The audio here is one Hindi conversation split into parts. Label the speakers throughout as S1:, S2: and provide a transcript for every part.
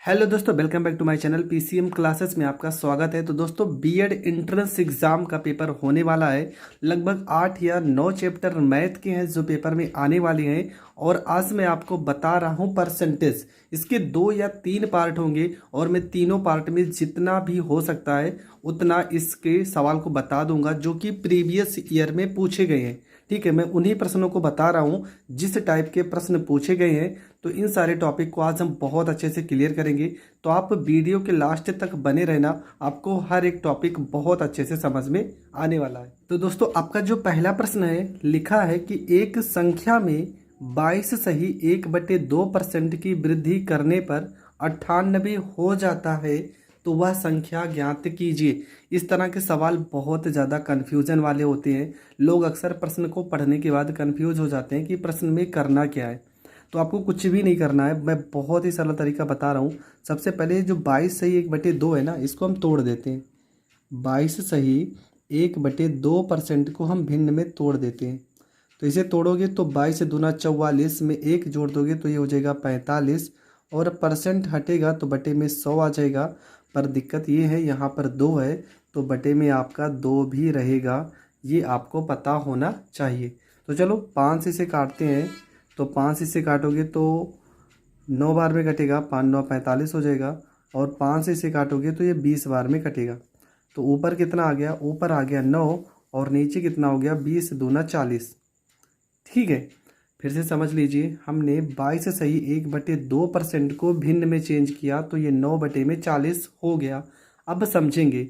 S1: हेलो दोस्तों, welcome back to my channel PCM classes में आपका स्वागत है। तो दोस्तों, बीएड एंट्रेंस एग्जाम का पेपर होने वाला है। लगभग 8 या 9 चैप्टर मैथ के हैं जो पेपर में आने वाले हैं। और आज मैं आपको बता रहा हूं परसेंटेज। इसके 2 या 3 पार्ट होंगे और मैं तीनों पार्ट में जितना भी हो सकता है उतना इसके सवाल को बता दूंगा जो कि प्रीवियस ईयर में पूछे गए हैं। ठीक है, मैं उन्हीं प्रश्नों को बता रहा हूं जिस टाइप के प्रश्न पूछे गए हैं। तो इन सारे टॉपिक को आज हम बहुत अच्छे से क्लियर करेंगे। तो आप वीडियो के लास्ट तक बने रहना, आपको हर एक टॉपिक बहुत अच्छे से समझ में आने वाला है। तो दोस्तों, आपका जो पहला प्रश्न है, लिखा है कि एक संख्या में 22 सही 1/2% की वृद्धि करने पर 98 हो जाता है, तो वह संख्या ज्ञात कीजिए। इस तरह के सवाल बहुत ज़्यादा कन्फ्यूजन वाले होते हैं। लोग अक्सर प्रश्न को पढ़ने के बाद कन्फ्यूज हो जाते हैं कि प्रश्न में करना क्या है। तो आपको कुछ भी नहीं करना है, मैं बहुत ही सरल तरीका बता रहा हूँ। सबसे पहले जो 22 सही 1/2 है ना, इसको हम तोड़ देते हैं। 22 सही 1/2% को हम भिन्न में तोड़ देते हैं। तो इसे तोड़ोगे तो 22 दूना 44 में 1 जोड़ दोगे तो ये हो जाएगा 45। और परसेंट हटेगा तो बटे में 100 आ जाएगा। पर दिक्कत ये है, यहाँ पर 2 है तो बटे में आपका 2 भी रहेगा। ये आपको पता होना चाहिए। तो चलो 5 इसे काटते हैं। तो 5 इससे काटोगे तो 9 बार में कटेगा, 5 9 45 हो जाएगा। और 5 से इसे काटोगे तो ये 20 बार में कटेगा। तो ऊपर कितना आ गया? ऊपर आ गया 9 और नीचे कितना हो गया? 20 दूना 40। ठीक है, फिर से समझ लीजिए, हमने 22 सही 1/2% को भिन्न में चेंज किया तो ये 9/40 हो गया। अब समझेंगे,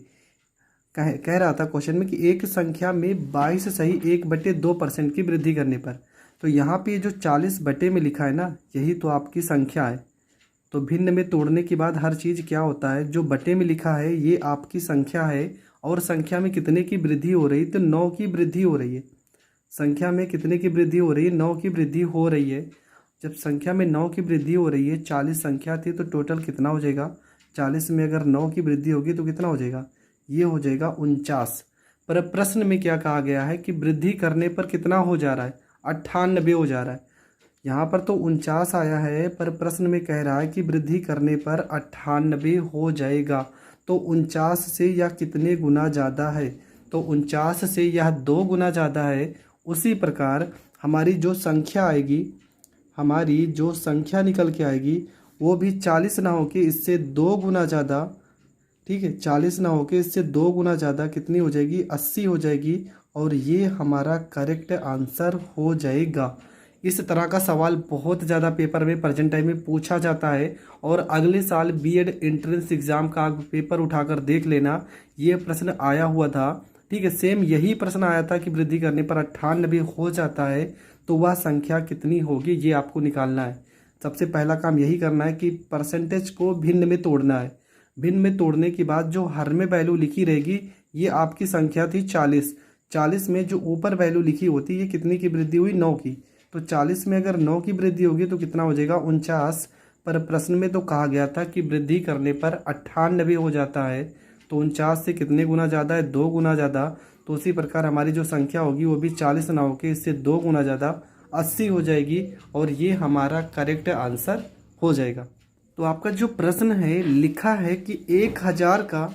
S1: कह रहा था क्वेश्चन में कि एक संख्या में 22 सही 1/2% की वृद्धि करने पर, तो यहाँ पे जो 40 बटे में लिखा है ना, यही तो आपकी संख्या है। तो भिन्न में तोड़ने के बाद हर चीज़ क्या होता है, जो बटे में लिखा है ये आपकी संख्या है। और संख्या में कितने की वृद्धि हो रही? तो 9 की वृद्धि हो रही है। संख्या में कितने की वृद्धि हो रही है? 9 की वृद्धि हो रही है। जब संख्या में 9 की वृद्धि हो रही है, 40 संख्या थी तो टोटल कितना हो जाएगा? 40 में अगर 9 की वृद्धि होगी तो कितना हो जाएगा? ये हो जाएगा 49। पर प्रश्न में क्या कहा गया है कि वृद्धि करने पर कितना हो जा रहा है? 98 हो जा रहा है। यहाँ पर तो 49 आया है, पर प्रश्न में कह रहा है कि वृद्धि करने पर 98 हो जाएगा। तो 49 से यह कितने गुना ज़्यादा है? तो 49 से यह 2 गुना ज़्यादा है। उसी प्रकार हमारी जो संख्या आएगी, हमारी जो संख्या निकल के आएगी वो भी 40 ना होके इससे 2 गुना ज़्यादा, ठीक है, 40 ना होके इससे 2 गुना ज़्यादा कितनी हो जाएगी? 80 हो जाएगी। और ये हमारा करेक्ट आंसर हो जाएगा। इस तरह का सवाल बहुत ज़्यादा पेपर में प्रेजेंट टाइम में पूछा जाता है। और अगले साल बीएड एंट्रेंस एग्ज़ाम का आप पेपर उठाकर देख लेना, ये प्रश्न आया हुआ था। ठीक है, सेम यही प्रश्न आया था कि वृद्धि करने पर 98 हो जाता है तो वह संख्या कितनी होगी, ये आपको निकालना है। सबसे पहला काम यही करना है कि परसेंटेज को भिन्न में तोड़ना है। भिन्न में तोड़ने के बाद जो हर में वैल्यू लिखी रहेगी, ये आपकी संख्या थी 40। 40 में जो ऊपर वैल्यू लिखी होती है, ये कितनी की वृद्धि हुई? 9 की। तो 40 में अगर 9 की वृद्धि होगी तो कितना हो जाएगा? 49। पर प्रश्न में तो कहा गया था कि वृद्धि करने पर 98 हो जाता है। तो 49 से कितने गुना ज़्यादा है? 2 गुना ज़्यादा। तो उसी प्रकार हमारी जो संख्या होगी वो भी 40 ना होकर इससे 2 गुना ज़्यादा 80 हो जाएगी। और ये हमारा करेक्ट आंसर हो जाएगा। तो आपका जो प्रश्न है, लिखा है कि 1000 का,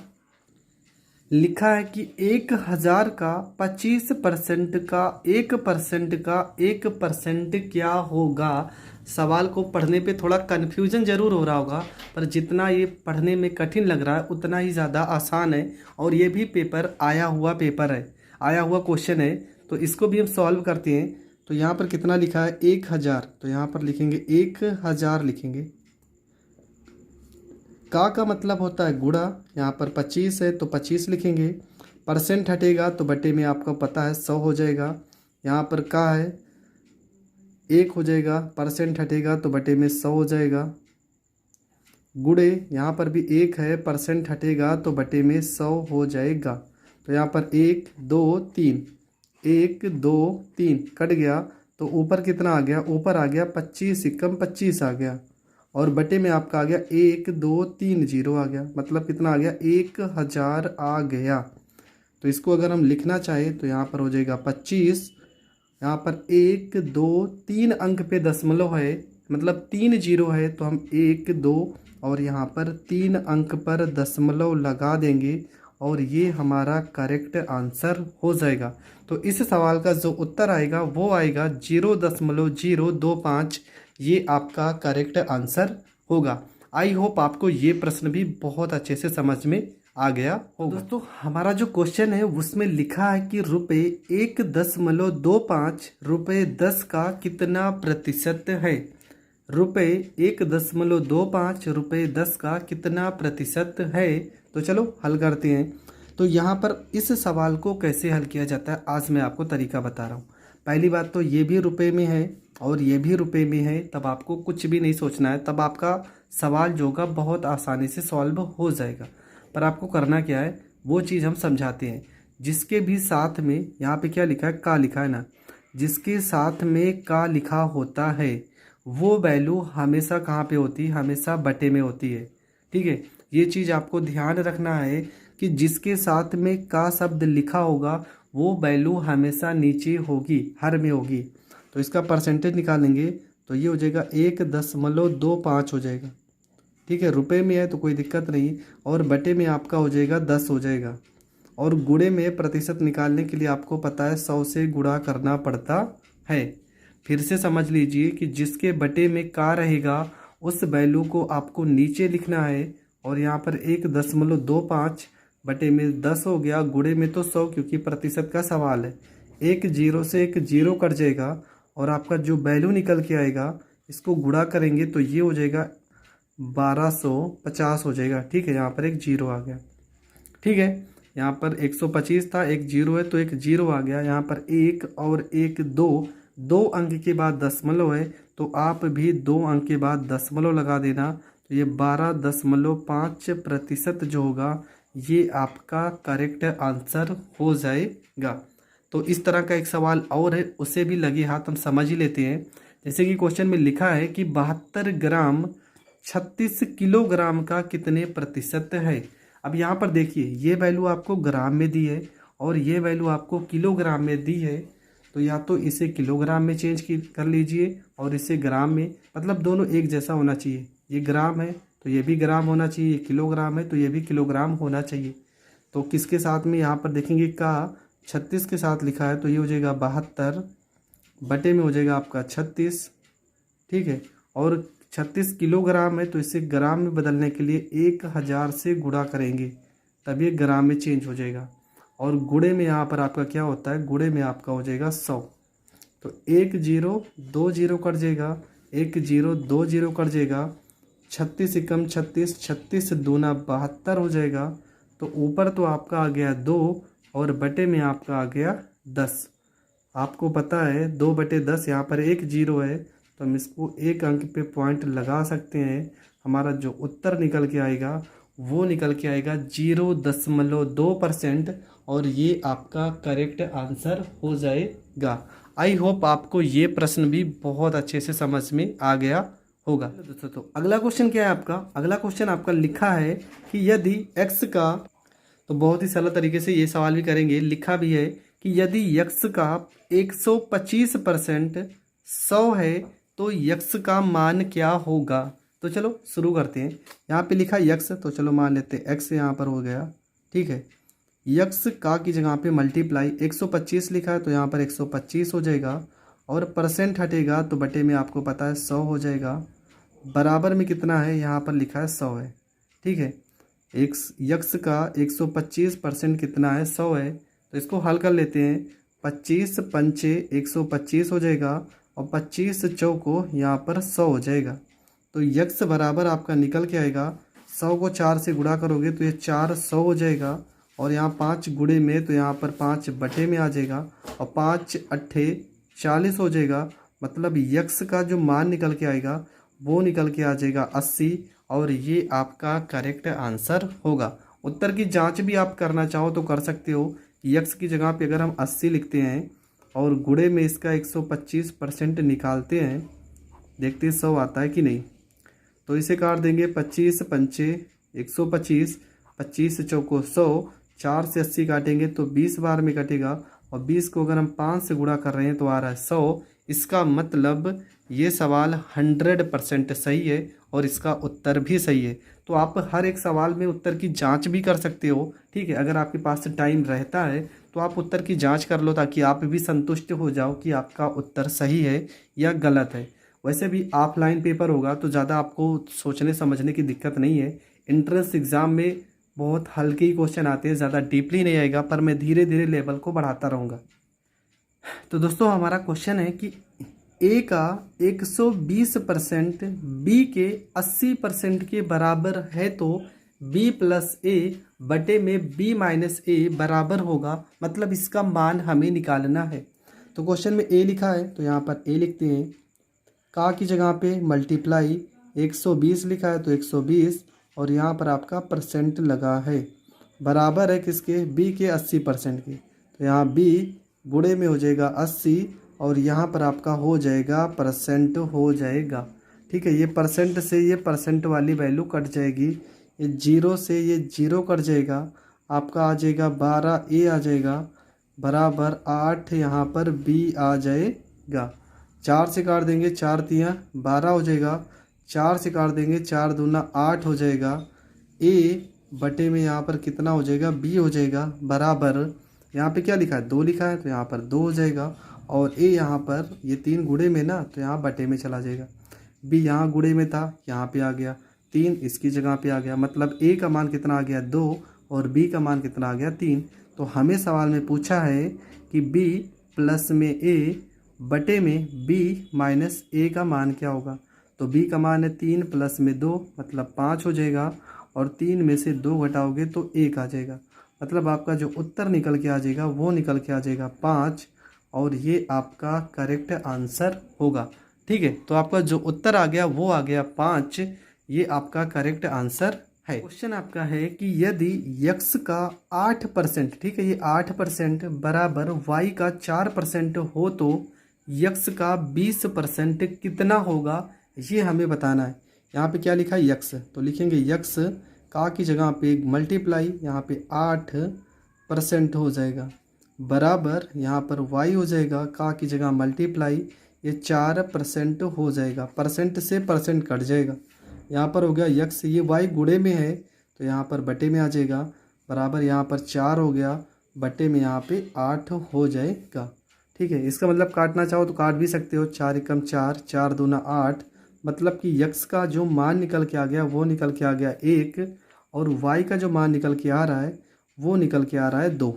S1: लिखा है कि 1000 का 25% का 1% का 1% क्या होगा? सवाल को पढ़ने पे थोड़ा कन्फ्यूजन जरूर हो रहा होगा, पर जितना ये पढ़ने में कठिन लग रहा है उतना ही ज़्यादा आसान है। और ये भी पेपर आया हुआ पेपर है, आया हुआ क्वेश्चन है। तो इसको भी हम सॉल्व करते हैं। तो यहाँ पर कितना लिखा है? 1000। तो यहाँ पर लिखेंगे 1000 लिखेंगे। का मतलब होता है गुणा। यहाँ पर 25 है तो 25 लिखेंगे। परसेंट हटेगा तो बटे में आपको पता है 100 हो जाएगा। यहाँ पर का है 1 हो जाएगा, परसेंट हटेगा तो बटे में 100 हो जाएगा। गुणे यहाँ पर भी 1 है, परसेंट हटेगा तो बटे में 100 हो जाएगा। तो यहाँ पर 1 2 3, 1 2 3 कट गया। तो ऊपर कितना आ गया? ऊपर आ गया 25 कम 25 आ गया। और बटे में आपका आ गया 1 2 3 0 आ गया। मतलब कितना आ गया? 1000 आ गया। तो इसको अगर हम लिखना चाहें तो यहाँ पर हो जाएगा 25। यहाँ पर 1 2 3 अंक पे दशमलव है, मतलब 3 0 है, तो हम 1 2 और यहाँ पर 3 अंक पर दशमलव लगा देंगे और ये हमारा करेक्ट आंसर हो जाएगा। तो इस सवाल का जो उत्तर आएगा वो आएगा 0.025। ये आपका करेक्ट आंसर होगा। आई होप आपको ये प्रश्न भी बहुत अच्छे से समझ में आ गया होगा। दोस्तों हमारा जो क्वेश्चन है उसमें लिखा है कि ₹1.25 रुपये 10 का कितना प्रतिशत है। ₹1.25 रुपये 10 का कितना प्रतिशत है। तो चलो हल करते हैं। तो यहाँ पर इस सवाल को कैसे हल किया जाता है आज मैं आपको तरीका बता रहा हूँ। पहली बात तो ये भी रुपए में है और ये भी रुपए में है, तब आपको कुछ भी नहीं सोचना है, तब आपका सवाल जो होगा बहुत आसानी से सॉल्व हो जाएगा। पर आपको करना क्या है वो चीज़ हम समझाते हैं। जिसके भी साथ में यहाँ पे क्या लिखा है, का लिखा है ना, जिसके साथ में का लिखा होता है वो वैल्यू हमेशा कहाँ पे होती है, हमेशा बटे में होती है। ठीक है, ये चीज़ आपको ध्यान रखना है कि जिसके साथ में का शब्द लिखा होगा वो वैल्यू हमेशा नीचे होगी, हर में होगी। तो इसका परसेंटेज निकालेंगे तो ये हो जाएगा 1.25 हो जाएगा। ठीक है, रुपए में है तो कोई दिक्कत नहीं, और बटे में आपका हो जाएगा 10 हो जाएगा। और गुणे में प्रतिशत निकालने के लिए आपको पता है 100 से गुणा करना पड़ता है। फिर से समझ लीजिए कि जिसके बटे में का रहेगा उस वैल्यू को आपको नीचे लिखना है, और यहाँ पर 1.25 बटे में 10 हो गया, गुणे में तो 100 क्योंकि प्रतिशत का सवाल है। एक जीरो से एक जीरो कट जाएगा और आपका जो वैल्यू निकल के आएगा इसको गुणा करेंगे तो ये हो जाएगा 1250 हो जाएगा। ठीक है, यहाँ पर एक जीरो आ गया। ठीक है, यहाँ पर 125 था, एक जीरो है तो एक जीरो आ गया। यहाँ पर एक और एक दो अंक के बाद दशमलव है तो आप भी 2 अंक के बाद दशमलव लगा देना। तो ये 12.5% जो होगा ये आपका करेक्ट आंसर हो जाएगा। तो इस तरह का एक सवाल और है, उसे भी लगे हाथ हम समझ ही लेते हैं। जैसे कि क्वेश्चन में लिखा है कि 72 ग्राम 36 किलोग्राम का कितने प्रतिशत है। अब यहाँ पर देखिए ये वैल्यू आपको ग्राम में दी है और ये वैल्यू आपको किलोग्राम में दी है। तो या तो इसे किलोग्राम में चेंज कर लीजिए और इसे ग्राम में, मतलब दोनों एक जैसा होना चाहिए। ये ग्राम है तो ये भी ग्राम होना चाहिए, ये किलोग्राम है तो ये भी किलोग्राम होना चाहिए। तो किसके साथ में यहाँ पर देखेंगे का 36 के साथ लिखा है तो ये हो जाएगा 72 बटे में हो जाएगा आपका 36। ठीक है, और 36 किलोग्राम है तो इसे ग्राम में बदलने के लिए 1000 से गुणा करेंगे तब ये ग्राम में चेंज हो जाएगा। और गुणे में यहाँ पर आपका क्या होता है, गुणे में आपका हो जाएगा 100। तो 1 0 2 0 कट जाएगा, 1 0 2 0 कट जाएगा, 36 एकम 36, 36 दूना 72 हो जाएगा। तो ऊपर तो आपका आ गया 2 और बटे में आपका आ गया 10। आपको पता है 2 बटे 10, यहाँ पर एक जीरो है तो हम इसको एक अंक पे पॉइंट लगा सकते हैं। हमारा जो उत्तर निकल के आएगा वो निकल के आएगा 0.2% और ये आपका करेक्ट आंसर हो जाएगा। आई होप आपको ये प्रश्न भी बहुत अच्छे से समझ में आ गया होगा। दोस्तों तो अगला क्वेश्चन क्या है आपका, अगला क्वेश्चन आपका लिखा है कि यदि x का, तो बहुत ही सरल तरीके से ये सवाल भी करेंगे। लिखा भी है कि यदि x का 125% 100 है तो x का मान क्या होगा। तो चलो शुरू करते हैं। यहाँ पे लिखा x तो चलो मान लेते हैं x यहाँ पर हो गया। ठीक है, x का की जगह पे मल्टीप्लाई 125 लिखा है तो यहाँ पर 125 हो जाएगा, और परसेंट हटेगा तो बटे में आपको पता है 100 हो जाएगा। बराबर में कितना है, यहाँ पर लिखा है 100 है। ठीक है, x का 125% कितना है, 100 है। तो इसको हल कर लेते हैं। 25 पंचे 125 हो जाएगा और 25 चौको यहाँ पर 100 हो जाएगा। तो x बराबर आपका निकल के आएगा, 100 को 4 से गुणा करोगे तो ये 400 हो जाएगा, और यहाँ 5 गुणे में तो यहाँ पर 5 बटे में आ जाएगा, और 5 अट्ठे 40 हो जाएगा। मतलब x का जो मान निकल के आएगा वो निकल के आ जाएगा 80, और ये आपका करेक्ट आंसर होगा। उत्तर की जांच भी आप करना चाहो तो कर सकते हो। x की जगह पे अगर हम 80 लिखते हैं और गुणे में इसका 125% निकालते हैं, देखते हैं 100 आता है कि नहीं। तो इसे काट देंगे, 25 पंचे 125, 25 चौको 100, 4 से 80 काटेंगे तो 20 बार में कटेगा, और 20 को अगर हम 5 से गुणा कर रहे हैं तो आ रहा है 100। इसका मतलब ये सवाल 100% सही है और इसका उत्तर भी सही है। तो आप हर एक सवाल में उत्तर की जांच भी कर सकते हो, ठीक है। अगर आपके पास टाइम रहता है तो आप उत्तर की जांच कर लो, ताकि आप भी संतुष्ट हो जाओ कि आपका उत्तर सही है या गलत है। वैसे भी ऑफलाइन पेपर होगा तो ज़्यादा आपको सोचने समझने की दिक्कत नहीं है। एंट्रेंस एग्ज़ाम में बहुत हल्के ही क्वेश्चन आते हैं, ज़्यादा डीपली नहीं आएगा, पर मैं धीरे धीरे लेवल को बढ़ाता रहूँगा। तो दोस्तों हमारा क्वेश्चन है कि ए का 120% बी के 80% के बराबर है, तो बी प्लस ए बटे में बी माइनस ए बराबर होगा, मतलब इसका मान हमें निकालना है। तो क्वेश्चन में ए लिखा है तो यहाँ पर ए लिखते हैं, का की जगह पे मल्टीप्लाई 120 लिखा है तो 120, और यहाँ पर आपका परसेंट लगा है, बराबर है किसके, बी के 80% के। तो यहाँ बी गुणे में हो जाएगा 80, और यहाँ पर आपका हो जाएगा परसेंट हो जाएगा, ठीक है। ये परसेंट से ये परसेंट वाली वैल्यू कट जाएगी, ये जीरो से ये जीरो कट जाएगा, आपका आ जाएगा 12 ए आ जाएगा, बराबर 8 यहाँ पर बी आ जाएगा। 4 से काट देंगे, 4 तियाँ 12 हो जाएगा, 4 से काट देंगे, 4 दूना 8 हो जाएगा, ए बटे में यहाँ पर कितना हो जाएगा, बी हो जाएगा, बराबर यहाँ पे क्या लिखा है, 2 लिखा है तो यहाँ पर 2 हो जाएगा, और ए यहाँ पर ये 3 गुणे में ना तो यहाँ बटे में चला जाएगा, बी यहाँ गुणे में था यहाँ पे आ गया, 3 इसकी जगह पे आ गया, मतलब ए का मान कितना आ गया 2 और बी का मान कितना आ गया 3। तो हमें सवाल में पूछा है कि बी प्लस में ए बटे में बी माइनस ए का मान क्या होगा। तो बी का मान है 3 प्लस में 2 मतलब 5 हो जाएगा, और 3 में से 2 घटाओगे तो 1 आ जाएगा, मतलब आपका जो उत्तर निकल के आ जाएगा वो निकल के आ जाएगा 5, और ये आपका करेक्ट आंसर होगा, ठीक है। तो आपका जो उत्तर आ गया वो आ गया 5, ये आपका करेक्ट आंसर है। क्वेश्चन आपका है कि यदि यक्स का 8%, ठीक है, ये 8% बराबर वाई का 4% हो तो यक्स का 20% कितना होगा, ये हमें बताना है। यहाँ पे क्या लिखा है यक्स, तो लिखेंगे यक्स का की जगह पे मल्टीप्लाई यहाँ पे 8% हो जाएगा, बराबर यहाँ पर वाई हो जाएगा, का की जगह मल्टीप्लाई ये 4% हो जाएगा, परसेंट से परसेंट कट जाएगा, यहाँ पर हो गया यक्स, ये वाई गुणे में है तो यहाँ पर बटे में आ जाएगा, बराबर यहाँ पर 4 हो गया, बटे में यहाँ पे 8 हो जाएगा, ठीक है। इसका मतलब काटना चाहो तो काट भी सकते हो, 4 एकम 4, 4 दूना 8, मतलब कि यक्स का जो मान निकल के आ गया वो निकल के आ गया 1, और वाई का जो मान निकल के आ रहा है वो निकल के आ रहा है 2,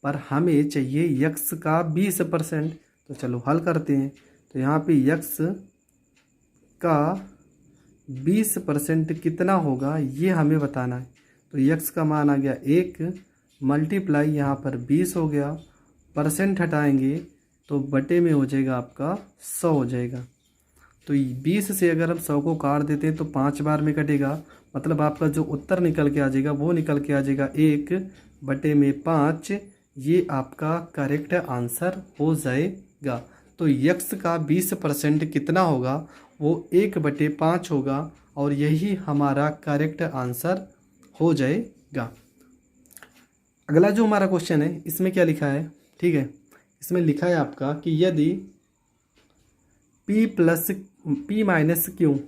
S1: पर हमें चाहिए यक्स का 20%। तो चलो हल करते हैं। तो यहाँ पे यक्स का 20% कितना होगा ये हमें बताना है। तो यक्स का मान आ गया 1 मल्टीप्लाई यहाँ पर 20 हो गया, परसेंट हटाएंगे तो बटे में हो जाएगा आपका 100 हो जाएगा। तो 20 से अगर हम 100 को काट देते हैं तो 5 बार में कटेगा, मतलब आपका जो उत्तर निकल के आ जाएगा वो निकल के आ जाएगा 1 बटे में 5, ये आपका करेक्ट आंसर हो जाएगा। तो यक्स का 20% कितना होगा, वो 1/5 होगा, और यही हमारा करेक्ट आंसर हो जाएगा। अगला जो हमारा क्वेश्चन है इसमें क्या लिखा है, ठीक है, इसमें लिखा है आपका कि यदि P माइनस क्यू,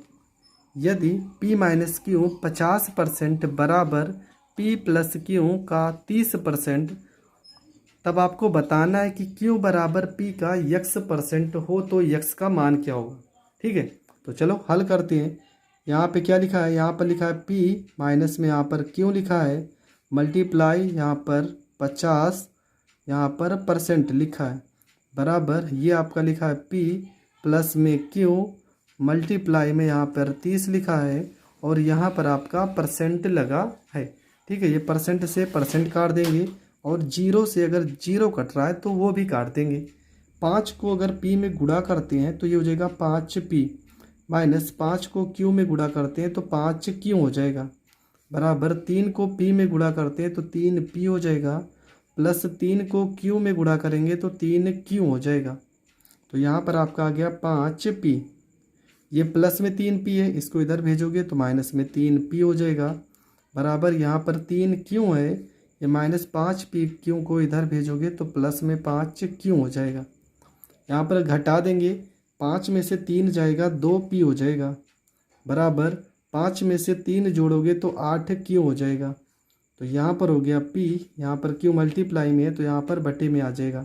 S1: यदि P माइनस क्यू 50% बराबर P प्लस क्यू का 30%, तब आपको बताना है कि Q बराबर P का x% हो तो x का मान क्या होगा, ठीक है। तो चलो हल करते हैं। यहाँ पे क्या लिखा है, यहाँ पर लिखा है P माइनस में यहाँ पर Q लिखा है, मल्टीप्लाई यहाँ पर 50 यहाँ पर परसेंट लिखा है, बराबर ये आपका लिखा है P प्लस में Q मल्टीप्लाई में यहाँ पर 30 लिखा है, और यहाँ पर आपका परसेंट लगा है, ठीक है। ये परसेंट से परसेंट काट देंगे, और जीरो से अगर जीरो कट रहा है तो वो भी काट देंगे। 5 को अगर P में गुणा करते हैं तो ये हो जाएगा 5P, माइनस 5 को Q में गुणा करते हैं तो 5Q हो जाएगा, बराबर 3 को P में गुणा करते हैं तो 3P हो जाएगा, प्लस 3 को Q में गुणा करेंगे तो 3Q हो जाएगा। तो यहाँ पर आपका आ गया 5P, ये प्लस में 3P है, इसको इधर भेजोगे तो माइनस में 3P हो जाएगा, बराबर यहाँ पर 3Q है, ये माइनस 5P, Q को इधर भेजोगे तो प्लस में 5Q हो जाएगा। यहाँ पर घटा देंगे, 5 में से 3 जाएगा 2P हो जाएगा, बराबर 5 में से 3 जोड़ोगे तो 8 क्यों हो जाएगा। तो यहाँ पर हो गया P, यहाँ पर क्यों मल्टीप्लाई में है तो यहाँ पर बटे में आ जाएगा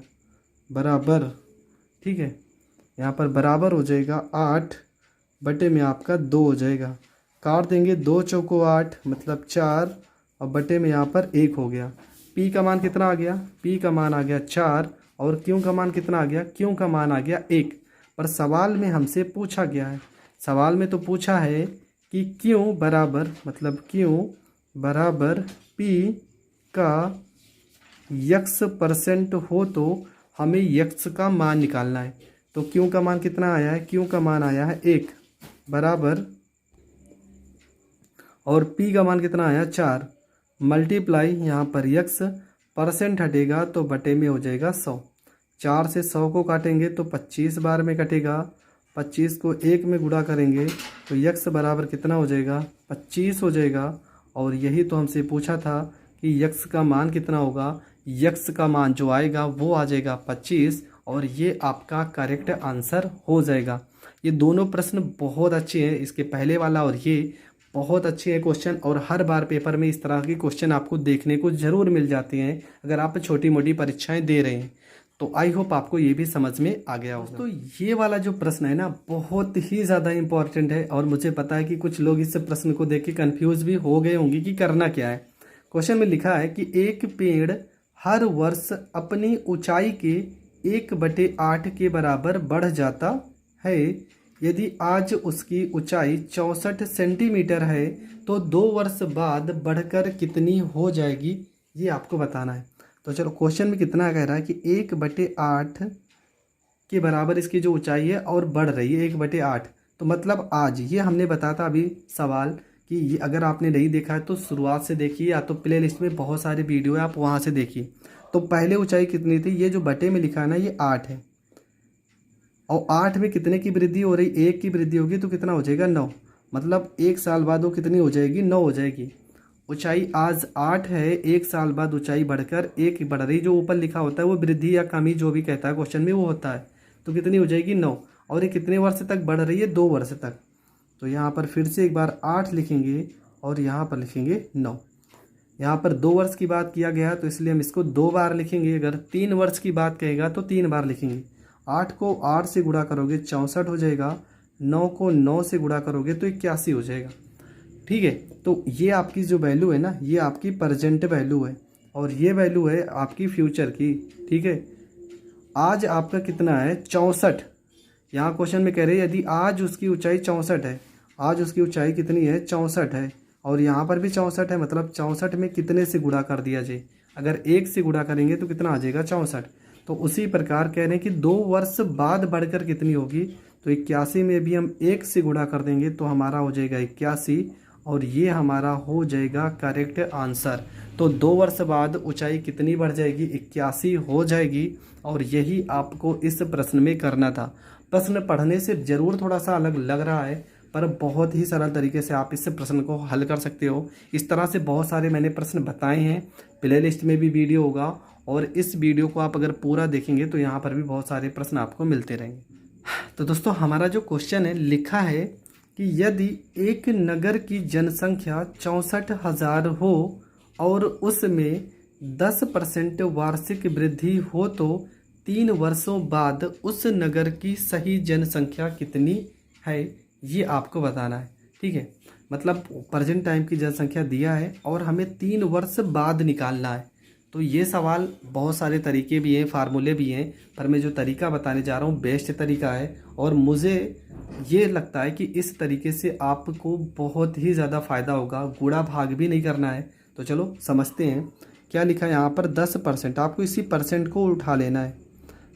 S1: बराबर, ठीक है। यहाँ पर बराबर हो जाएगा 8 बटे में आपका 2 हो जाएगा। काट देंगे 2 चौको 8 मतलब 4 और बटे में यहाँ पर 1 हो गया। P का मान कितना आ गया, P का मान आ गया 4 और Q का मान कितना आ गया, Q का मान आ गया 1। पर सवाल में हमसे पूछा गया है, सवाल में तो पूछा है कि Q बराबर मतलब Q बराबर P का x% हो तो हमें x का मान निकालना है। तो Q का मान कितना आया है, Q का मान आया है 1 बराबर, और P का मान कितना आया 4 मल्टीप्लाई यहाँ पर x% हटेगा तो बटे में हो जाएगा 100। 4 से 100 को काटेंगे तो 25 बार में कटेगा, 25 को 1 में गुणा करेंगे तो x बराबर कितना हो जाएगा 25 हो जाएगा। और यही तो हमसे पूछा था कि x का मान कितना होगा, x का मान जो आएगा वो आ जाएगा 25 और ये आपका करेक्ट आंसर हो जाएगा। ये दोनों प्रश्न बहुत अच्छे हैं, इसके पहले वाला और ये बहुत अच्छे हैं क्वेश्चन, और हर बार पेपर में इस तरह के क्वेश्चन आपको देखने को ज़रूर मिल जाते हैं अगर आप छोटी मोटी परीक्षाएं दे रहे हैं। तो आई होप आपको ये भी समझ में आ गया होगा। तो ये वाला जो प्रश्न है ना बहुत ही ज़्यादा इंपॉर्टेंट है, और मुझे पता है कि कुछ लोग इस प्रश्न को देख के कन्फ्यूज़ भी हो गए होंगे कि करना क्या है। क्वेश्चन में लिखा है कि एक पेड़ हर वर्ष अपनी ऊंचाई के 1/8 के बराबर बढ़ जाता है। यदि आज उसकी ऊंचाई 64 सेंटीमीटर है तो 2 वर्ष बाद बढ़कर कितनी हो जाएगी, ये आपको बताना है। तो चलो क्वेश्चन में कितना कह रहा है कि 1/8 के बराबर इसकी जो ऊंचाई है और बढ़ रही है 1/8। तो मतलब आज ये हमने बताया था अभी सवाल कि ये अगर आपने नहीं देखा है तो शुरुआत से देखिए, या तो प्ले लिस्ट में बहुत सारे वीडियो है आप वहाँ से देखिए। तो पहले ऊंचाई कितनी थी, ये जो बटे में लिखा है ना ये 8 है, और 8 में कितने की वृद्धि हो रही, 1 की वृद्धि होगी तो कितना हो जाएगा 9, मतलब 1 साल बाद वो कितनी हो जाएगी 9 हो जाएगी। ऊंचाई आज 8 है, 1 साल बाद ऊंचाई बढ़कर 1 बढ़ रही, जो ऊपर लिखा होता है वो वृद्धि या कमी जो भी कहता है क्वेश्चन में वो होता है। तो कितनी हो जाएगी 9, और ये कितने वर्ष तक बढ़ रही है 2 वर्ष तक। तो यहाँ पर फिर से एक बार 8 लिखेंगे और यहाँ पर लिखेंगे 9। यहाँ पर 2 वर्ष की बात किया गया तो इसलिए हम इसको 2 बार लिखेंगे। अगर 3 वर्ष की बात कहेगा तो 3 बार लिखेंगे। 8 को 8 से गुणा करोगे 64 हो जाएगा, 9 को 9 से गुणा करोगे तो 81 हो जाएगा। ठीक है, तो ये आपकी जो वैल्यू है ना ये आपकी प्रेजेंट वैल्यू है, और ये वैल्यू है आपकी फ्यूचर की। ठीक है, आज आपका कितना है 64, यहाँ क्वेश्चन में कह रहे हैं यदि आज उसकी ऊंचाई 64 है, आज उसकी ऊंचाई कितनी है 64 है, और यहाँ पर भी 64 है, मतलब 64 में कितने से गुणा कर दिया जाए, अगर 1 से गुणा करेंगे तो कितना आ जाएगा 64। तो उसी प्रकार कह रहे हैं कि 2 वर्ष बाद बढ़कर कितनी होगी, तो 81 में भी हम 1 से गुणा कर देंगे तो हमारा हो जाएगा 81, और ये हमारा हो जाएगा करेक्ट आंसर। तो 2 वर्ष बाद ऊंचाई कितनी बढ़ जाएगी 81 हो जाएगी, और यही आपको इस प्रश्न में करना था। प्रश्न पढ़ने से ज़रूर थोड़ा सा अलग लग रहा है, पर बहुत ही सरल तरीके से आप इस प्रश्न को हल कर सकते हो। इस तरह से बहुत सारे मैंने प्रश्न बताए हैं, प्ले लिस्ट में भी वीडियो होगा, और इस वीडियो को आप अगर पूरा देखेंगे तो यहाँ पर भी बहुत सारे प्रश्न आपको मिलते रहेंगे। तो दोस्तों हमारा जो क्वेश्चन है लिखा है कि यदि एक नगर की जनसंख्या 64,000 हो और उसमें 10% वार्षिक वृद्धि हो तो 3 वर्षों बाद उस नगर की सही जनसंख्या कितनी है, ये आपको बताना है। ठीक है, मतलब प्रेजेंट टाइम की जनसंख्या दिया है और हमें 3 वर्ष बाद निकालना है। तो ये सवाल बहुत सारे तरीके भी हैं, फार्मूले भी हैं, पर मैं जो तरीका बताने जा रहा हूँ बेस्ट तरीका है, और मुझे ये लगता है कि इस तरीके से आपको बहुत ही ज़्यादा फ़ायदा होगा। गुणा भाग भी नहीं करना है। तो चलो समझते हैं क्या लिखा है यहाँ पर 10%। आपको इसी परसेंट को उठा लेना है।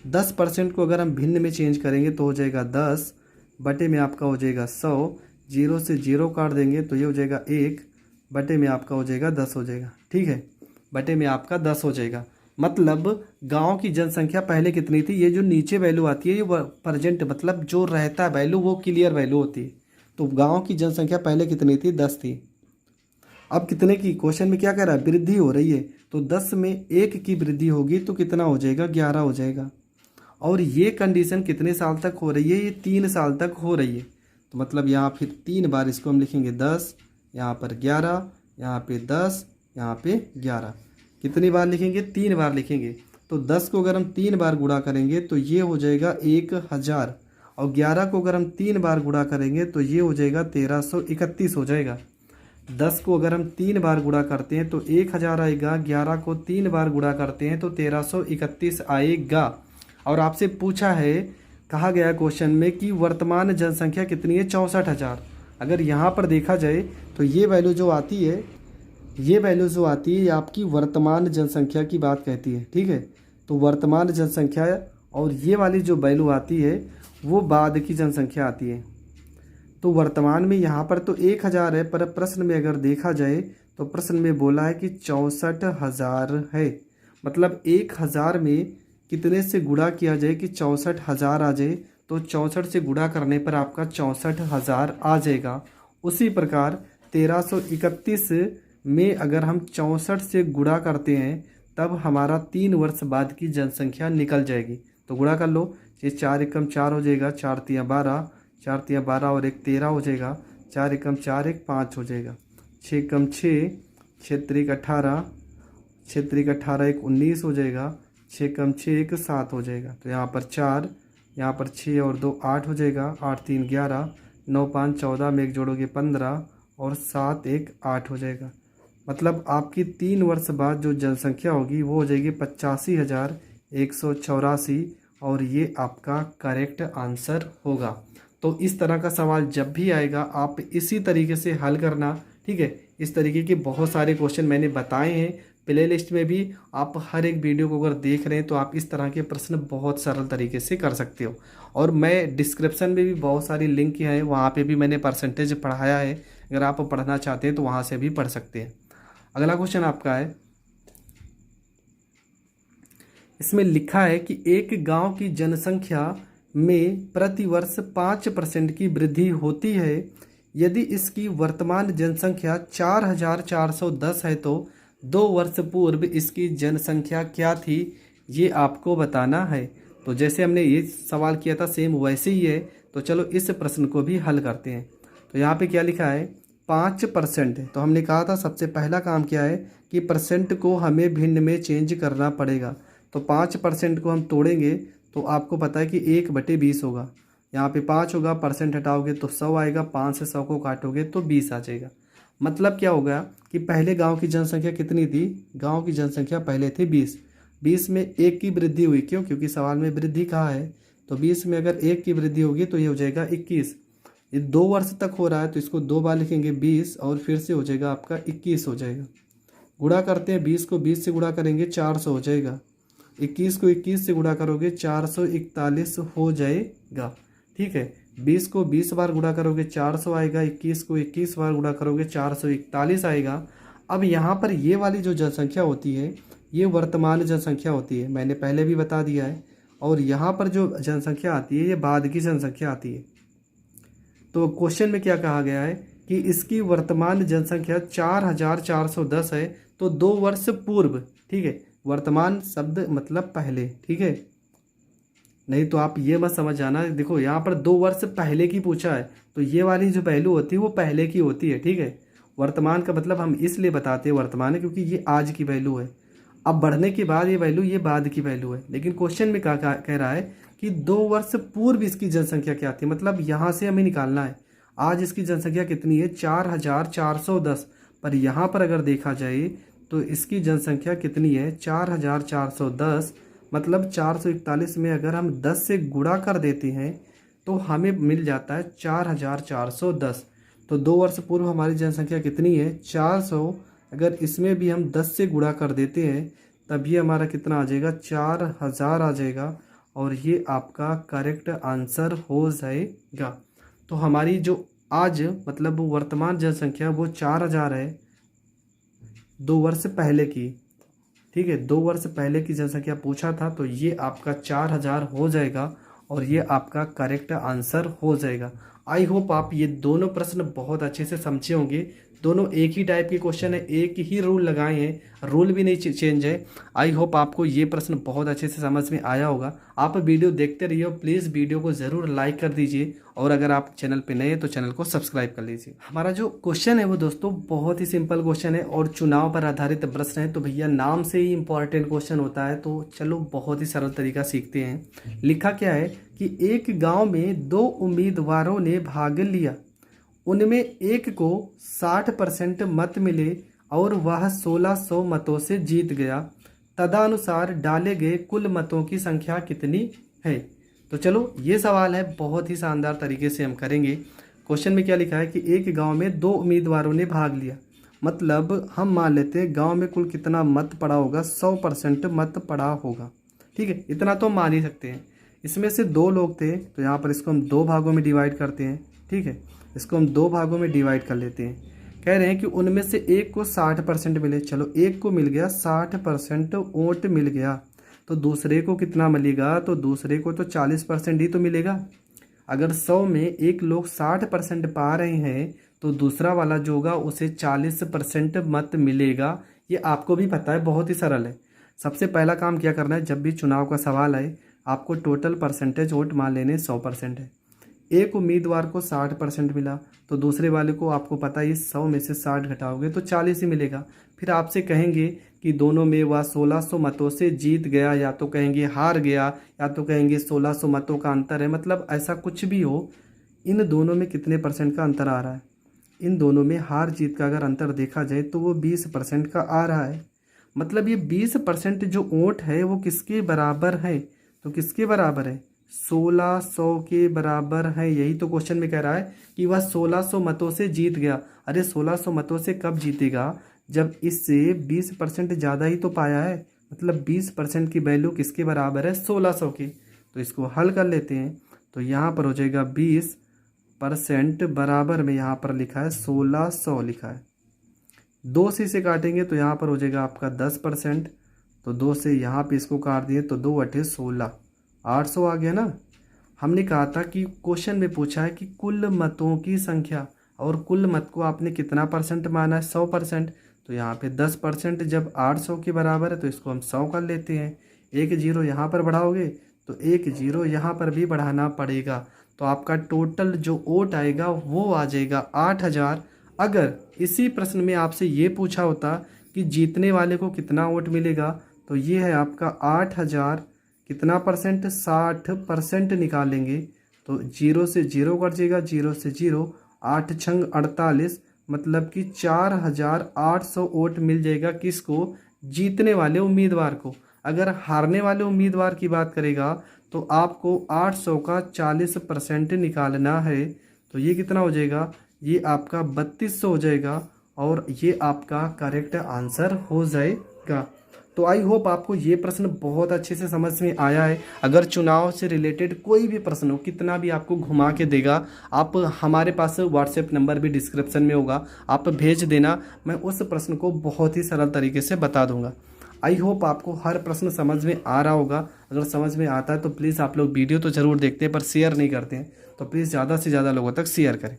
S1: 10% को अगर हम भिन्न में चेंज करेंगे तो हो जाएगा 10 बटे में आपका हो जाएगा 100, 0 से 0 काट देंगे तो ये हो जाएगा 1 बटे में आपका हो जाएगा 10 हो जाएगा। ठीक है, बटे में आपका 10 हो जाएगा। मतलब गांव की जनसंख्या पहले कितनी थी, ये जो नीचे वैल्यू आती है ये प्रेजेंट मतलब जो रहता वैल्यू वो क्लियर वैल्यू होती है। तो गांव की जनसंख्या पहले कितनी थी 10 थी, अब कितने की, क्वेश्चन में क्या कह रहा है वृद्धि हो रही है, तो 10 में 1 की वृद्धि होगी तो कितना हो जाएगा 11 हो जाएगा। और ये कंडीशन कितने साल तक हो रही है, ये 3 साल तक हो रही है। तो मतलब यहाँ फिर 3 बार इसको हम लिखेंगे 10, यहाँ पर 11, यहाँ पे 10, यहाँ पे 11। कितनी बार लिखेंगे? 3 बार लिखेंगे। तो 10 को अगर हम 3 बार गुणा करेंगे तो ये हो जाएगा 1000, और 11 को अगर हम 3 बार गुणा करेंगे तो ये हो जाएगा 1331 हो जाएगा। 10 को अगर हम 3 बार गुणा करते हैं तो 1000 आएगा, 11 को 3 बार गुणा करते हैं तो 1331 आएगा। और आपसे पूछा है, कहा गया क्वेश्चन में कि वर्तमान जनसंख्या कितनी है? 64,000। अगर यहाँ पर देखा जाए तो ये वैल्यू जो आती है, ये वैल्यू जो आती है ये आपकी वर्तमान जनसंख्या की बात कहती है, ठीक है। तो वर्तमान जनसंख्या और ये वाली जो वैल्यू आती है वो बाद की जनसंख्या आती है। तो वर्तमान में यहाँ पर तो 1000 है, पर प्रश्न में अगर देखा जाए तो प्रश्न में बोला है कि 64,000 है। मतलब 1000 में कितने से गुणा किया जाए कि 64,000 आ जाए? तो 64 से गुणा करने पर आपका 64,000 आ जाएगा। उसी प्रकार 1331 में अगर हम 64 से गुणा करते हैं तब हमारा 3 वर्ष बाद की जनसंख्या निकल जाएगी। तो गुणा कर लो, ये 4 एकम 4 हो जाएगा, 4 तियाँ 12, 4 तियाँ 12 और 1 13 हो जाएगा, 4 एकम 4 1 5 हो जाएगा, 6 एकम 6, 6 त्रिक 18, 6 त्रिक 18 1 19 हो जाएगा, 6 कम 6 1 7 हो जाएगा। तो यहाँ पर 4, यहाँ पर 6 और 2 8 हो जाएगा, 8 3 11, 9 5 14 में 1 जोड़ोगे 15 और 7 1 8 हो जाएगा। मतलब आपकी 3 वर्ष बाद जो जनसंख्या होगी वो हो जाएगी 85,184 और ये आपका करेक्ट आंसर होगा। तो इस तरह का सवाल जब भी आएगा आप इसी तरीके से हल करना, ठीक है। इस तरीके के बहुत सारे क्वेश्चन मैंने बताए हैं प्ले लिस्ट में भी, आप हर एक वीडियो को अगर देख रहे हैं तो आप इस तरह के प्रश्न बहुत सरल तरीके से कर सकते हो। और मैं डिस्क्रिप्शन में भी बहुत सारी लिंक हैं, वहाँ पे भी मैंने परसेंटेज पढ़ाया है, अगर आप पढ़ना चाहते हैं तो वहाँ से भी पढ़ सकते हैं। अगला क्वेश्चन आपका है, इसमें लिखा है कि एक गांव की जनसंख्या में प्रतिवर्ष 5% की वृद्धि होती है। यदि इसकी वर्तमान जनसंख्या 4,410 है तो 2 वर्ष पूर्व इसकी जनसंख्या क्या थी, ये आपको बताना है। तो जैसे हमने ये सवाल किया था सेम वैसे ही है। तो चलो इस प्रश्न को भी हल करते हैं। तो यहाँ पे क्या लिखा है? 5%। तो हमने कहा था सबसे पहला काम क्या है कि परसेंट को हमें भिन्न में चेंज करना पड़ेगा। तो 5% को हम तोड़ेंगे तो आपको पता है कि 1/20 होगा। यहाँ पे 5 होगा, परसेंट हटाओगे तो 100 आएगा, 5 से 100 को काटोगे तो 20 आ जाएगा। मतलब क्या होगा कि पहले गांव की जनसंख्या कितनी थी? गांव की जनसंख्या पहले थी 20। 20 में 1 की वृद्धि हुई, क्यों? क्योंकि सवाल में वृद्धि कहा है। तो 20 में अगर 1 की वृद्धि होगी तो ये हो जाएगा 21। ये 2 वर्ष तक हो रहा है तो इसको 2 बार लिखेंगे 20 और फिर से हो जाएगा आपका 21 हो जाएगा। गुणा करते हैं, 20 को 20 से गुणा करेंगे 400 हो जाएगा, 21 को 21 से गुणा करोगे 441 हो जाएगा, ठीक है। 20 को 20 बार गुणा करोगे 400 आएगा, 21 को 21 बार गुणा करोगे 441 आएगा। अब यहाँ पर ये वाली जो जनसंख्या होती है ये वर्तमान जनसंख्या होती है, मैंने पहले भी बता दिया है। और यहाँ पर जो जनसंख्या आती है ये बाद की जनसंख्या आती है। तो क्वेश्चन में क्या कहा गया है कि इसकी वर्तमान जनसंख्या 4,410 है तो 2 वर्ष पूर्व, ठीक है। वर्तमान शब्द मतलब पहले, ठीक है। नहीं तो आप ये मत समझ जाना, देखो यहाँ पर 2 वर्ष पहले की पूछा है तो ये वाली जो वैल्यू होती है वो पहले की होती है, ठीक है। वर्तमान का मतलब हम इसलिए बताते हैं वर्तमान क्योंकि ये आज की वैल्यू है। अब बढ़ने के बाद ये वैल्यू ये बाद की वैल्यू है। लेकिन क्वेश्चन में क्या कह रहा है कि 2 वर्ष पूर्व इसकी जनसंख्या क्या थी, मतलब यहाँ से हमें निकालना है आज इसकी जनसंख्या कितनी है 4,410। पर यहाँ पर अगर देखा जाए तो इसकी जनसंख्या कितनी है 4,410, मतलब 441 में अगर हम 10 से गुणा कर देते हैं तो हमें मिल जाता है 4,410। तो 2 वर्ष पूर्व हमारी जनसंख्या कितनी है 400। अगर इसमें भी हम 10 से गुणा कर देते हैं तब ये हमारा कितना आ जाएगा 4,000 आ जाएगा और ये आपका करेक्ट आंसर हो जाएगा। तो हमारी जो आज मतलब वर्तमान जनसंख्या वो 4,000 है 2 वर्ष पहले की, ठीक है। 2 वर्ष पहले की जनसंख्या पूछा था तो ये आपका 4,000 हो जाएगा और ये आपका करेक्ट आंसर हो जाएगा। आई होप आप ये दोनों प्रश्न बहुत अच्छे से समझे होंगे। दोनों एक ही टाइप के क्वेश्चन है, एक ही रूल लगाए हैं, रूल भी नहीं चेंज है। आई होप आपको ये प्रश्न बहुत अच्छे से समझ में आया होगा। आप वीडियो देखते रहिए, प्लीज़ वीडियो को ज़रूर लाइक कर दीजिए और अगर आप चैनल पे नए हैं तो चैनल को सब्सक्राइब कर लीजिए। हमारा जो क्वेश्चन है वो दोस्तों बहुत ही सिंपल क्वेश्चन है और चुनाव पर आधारित प्रश्न है, तो भैया नाम से ही इंपॉर्टेंट क्वेश्चन होता है। तो चलो बहुत ही सरल तरीका सीखते हैं। लिखा क्या है कि एक गाँव में 2 उम्मीदवारों ने भाग लिया, उनमें एक को 60% मत मिले और वह 1600 मतों से जीत गया। तदनुसार डाले गए कुल मतों की संख्या कितनी है। तो चलो ये सवाल है, बहुत ही शानदार तरीके से हम करेंगे। क्वेश्चन में क्या लिखा है कि एक गांव में 2 उम्मीदवारों ने भाग लिया, मतलब हम मान लेते हैं गांव में कुल कितना मत पड़ा होगा, 100% मत पड़ा होगा। ठीक है, इतना तो मान ही सकते हैं। इसमें से 2 लोग थे, तो यहाँ पर इसको हम 2 भागों में डिवाइड करते हैं। ठीक है, इसको हम 2 भागों में डिवाइड कर लेते हैं। कह रहे हैं कि उनमें से एक को 60% मिले, चलो एक को मिल गया 60% वोट मिल गया, तो दूसरे को कितना मिलेगा, तो दूसरे को तो 40% ही तो मिलेगा। अगर 100 में एक लोग 60% पा रहे हैं तो दूसरा वाला जो होगा उसे 40% मत मिलेगा। ये आपको भी पता है, बहुत ही सरल है। सबसे पहला काम क्या करना है, जब भी चुनाव का सवाल आए आपको टोटल परसेंटेज वोट मान लेने 100% है। एक उम्मीदवार को 60% मिला तो दूसरे वाले को आपको पता है 100 में से 60 घटाओगे तो 40 ही मिलेगा। फिर आपसे कहेंगे कि दोनों में वह 1600 मतों से जीत गया, या तो कहेंगे हार गया, या तो कहेंगे 1600 मतों का अंतर है। मतलब ऐसा कुछ भी हो, इन दोनों में कितने परसेंट का अंतर आ रहा है। इन दोनों में हार जीत का अगर अंतर देखा जाए तो वो 20% का आ रहा है। मतलब ये 20% जो वोट है वो किसके बराबर है, तो किसके बराबर है, 1600 के बराबर है। यही तो क्वेश्चन में कह रहा है कि वह 1600 मतों से जीत गया। अरे 1600 मतों से कब जीतेगा, जब इससे 20% ज़्यादा ही तो पाया है। मतलब 20% की वैल्यू किसके बराबर है, 1600 की। तो इसको हल कर लेते हैं, तो यहाँ पर हो जाएगा 20% बराबर में यहाँ पर लिखा है 1600 लिखा है। 2 से इसे काटेंगे तो यहाँ पर हो जाएगा आपका 10%, तो 2 से यहाँ पे इसको काट दिए तो 2 अठे 16, 800 आ गया ना। हमने कहा था कि क्वेश्चन में पूछा है कि कुल मतों की संख्या, और कुल मत को आपने कितना परसेंट माना है, 100%। तो यहाँ पे 10% जब 800 के बराबर है तो इसको हम 100 कर लेते हैं। एक जीरो यहाँ पर बढ़ाओगे तो एक जीरो यहाँ पर भी बढ़ाना पड़ेगा, तो आपका टोटल जो वोट आएगा वो आ जाएगा 8000। अगर इसी प्रश्न में आपसे ये पूछा होता कि जीतने वाले को कितना वोट मिलेगा, तो ये है आपका 8000, कितना परसेंट, 60% निकालेंगे तो 0 से 0 कट जाएगा, 0 से 0, 8 छंग 48, मतलब कि 4800 वोट मिल जाएगा किसको, जीतने वाले उम्मीदवार को। अगर हारने वाले उम्मीदवार की बात करेगा तो आपको 800 का 40% निकालना है, तो ये कितना हो जाएगा, ये आपका 3200 हो जाएगा और ये आपका करेक्ट आंसर हो जाएगा। तो आई होप आपको ये प्रश्न बहुत अच्छे से समझ में आया है। अगर चुनाव से रिलेटेड कोई भी प्रश्न हो, कितना भी आपको घुमा के देगा, आप हमारे पास व्हाट्सएप नंबर भी डिस्क्रिप्शन में होगा, आप भेज देना, मैं उस प्रश्न को बहुत ही सरल तरीके से बता दूंगा। आई होप आपको हर प्रश्न समझ में आ रहा होगा। अगर समझ में आता है तो प्लीज़ आप लोग वीडियो तो ज़रूर देखते हैं पर शेयर नहीं करते हैं, तो प्लीज़ ज़्यादा से ज़्यादा लोगों तक शेयर करें।